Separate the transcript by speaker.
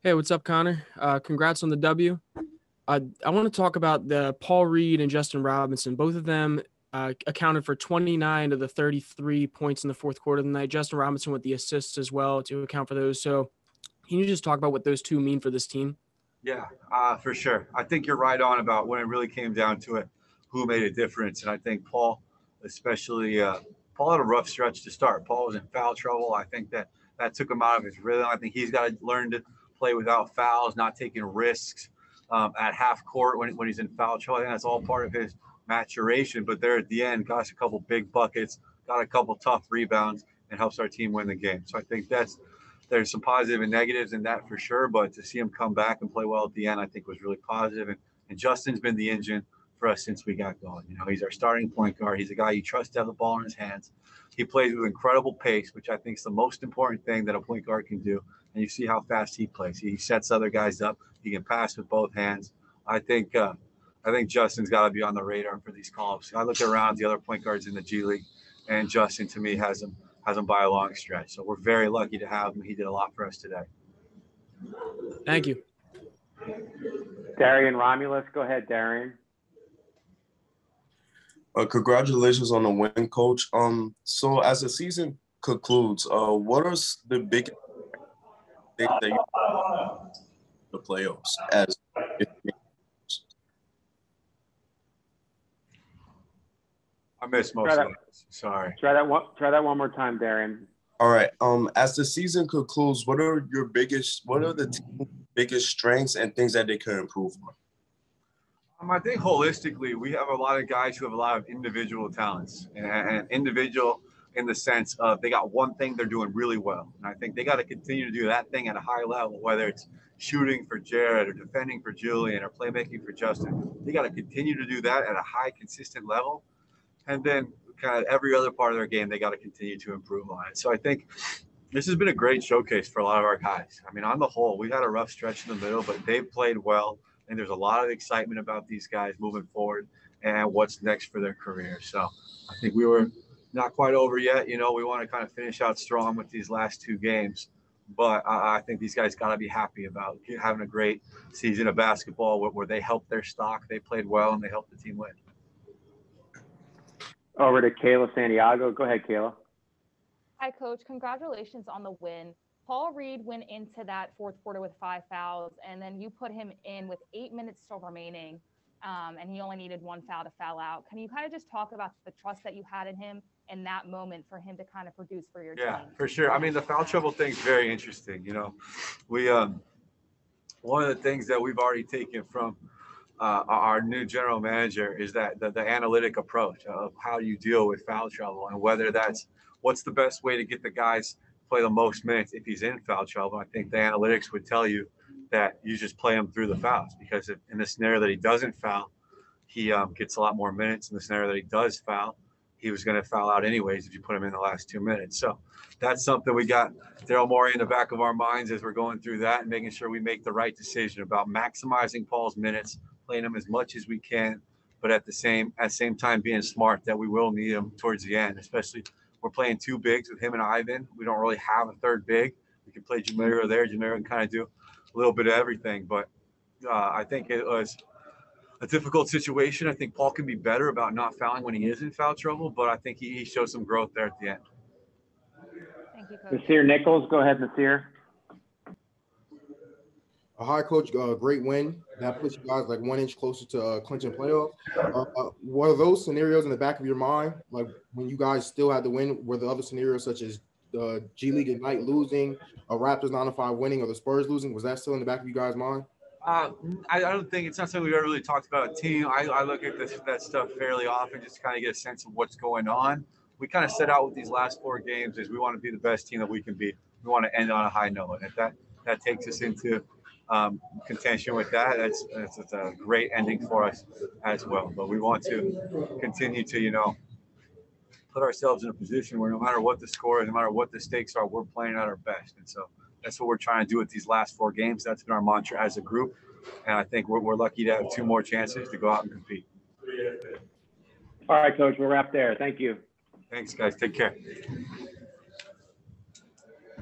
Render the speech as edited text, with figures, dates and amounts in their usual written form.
Speaker 1: Hey, what's up, Connor? Congrats on the W. I want to talk about the Paul Reed and Justin Robinson. Both of them accounted for 29 of the 33 points in the fourth quarter of the night. Justin Robinson with the assists as well to account for those. So can you just talk about what those two mean for this team?
Speaker 2: Yeah, for sure. I think you're right on about when it really came down to it, who made a difference. And I think Paul, especially, Paul had a rough stretch to start. Paul was in foul trouble. I think that took him out of his rhythm. I think he's got to learn to play without fouls, not taking risks at half court when he's in foul trouble. I think that's all part of his maturation. But there at the end, got us a couple big buckets, got a couple tough rebounds, and helps our team win the game. So I think there's some positive and negatives in that for sure, but to see him come back and play well at the end, I think was really positive. And Justin's been the engine for us since we got going. You know, he's our starting point guard. He's a guy you trust to have the ball in his hands. He plays with incredible pace, which I think is the most important thing that a point guard can do. And you see how fast he plays. He sets other guys up. He can pass with both hands. I think Justin's got to be on the radar for these calls. I look around the other point guards in the G League, and Justin to me has him by a long stretch. So we're very lucky to have him. He did a lot for us today.
Speaker 1: Thank you.
Speaker 3: Darian Romulus, go ahead, Darian.
Speaker 4: Congratulations on the win, Coach. So as the season concludes, what are the big things that you the playoffs as?
Speaker 2: I missed most of this. Sorry.
Speaker 3: Try that one more time, Darian.
Speaker 4: All right. As the season concludes, what are the team's biggest strengths and things that they can improve on?
Speaker 2: I think holistically, we have a lot of guys who have a lot of individual talents and individual in the sense of they got one thing they're doing really well. And I think they got to continue to do that thing at a high level, whether it's shooting for Jared or defending for Julian or playmaking for Justin. They got to continue to do that at a high, consistent level. And then kind of every other part of their game, they got to continue to improve on it. So I think this has been a great showcase for a lot of our guys. I mean, on the whole, we had a rough stretch in the middle, but they've played well. And there's a lot of excitement about these guys moving forward and what's next for their career. So I think we were not quite over yet. You know, we want to kind of finish out strong with these last two games. But I think these guys got to be happy about having a great season of basketball where they helped their stock, they played well, and they helped the team win.
Speaker 3: Over to Kayla Santiago. Go ahead, Kayla.
Speaker 5: Hi, Coach. Congratulations on the win. Paul Reed went into that fourth quarter with 5 fouls, and then you put him in with 8 minutes still remaining, and he only needed 1 foul to foul out. Can you kind of just talk about the trust that you had in him in that moment for him to kind of produce for your team?
Speaker 2: Yeah, for sure. I mean, the foul trouble thing's very interesting. You know, we one of the things that we've already taken from our new general manager is that the analytic approach of how you deal with foul trouble and whether that's what's the best way to get the guys play the most minutes if he's in foul trouble. I think the analytics would tell you that you just play him through the fouls, because if, in the scenario that he doesn't foul, he gets a lot more minutes. In the scenario that he does foul, he was going to foul out anyways if you put him in the last 2 minutes. So that's something we got Daryl Morey in the back of our minds as we're going through that and making sure we make the right decision about maximizing Paul's minutes, playing him as much as we can, but at the same time being smart that we will need him towards the end, especially we're playing 2 bigs with him and Ivan. We don't really have a third big. We can play Jamiro there. Jamiro can kind of do a little bit of everything, but I think it was a difficult situation. I think Paul can be better about not fouling when he is in foul trouble, but I think he showed some growth there at the end.
Speaker 5: Thank you, Coach.
Speaker 3: Nasir Nichols, go ahead, Nasir.
Speaker 6: Hi, Coach. Great win. That puts you guys like 1 inch closer to clinching playoffs. Were those scenarios in the back of your mind, like when you guys still had to win? Were the other scenarios such as the G League Ignite losing, a Raptors 9-5 winning, or the Spurs losing? Was that still in the back of you guys' mind?
Speaker 2: I don't think it's not something we've ever really talked about a team. I look at that stuff fairly often just to kind of get a sense of what's going on. We kind of set out with these last 4 games is we want to be the best team that we can be. We want to end on a high note. And if that takes us into contention with that, it's a great ending for us as well. But we want to continue to, put ourselves in a position where no matter what the score is, no matter what the stakes are, we're playing at our best. And so that's what we're trying to do with these last 4 games. That's been our mantra as a group. And I think we're lucky to have 2 more chances to go out and compete.
Speaker 3: All right, Coach, we'll wrap there. Thank you.
Speaker 2: Thanks, guys. Take care.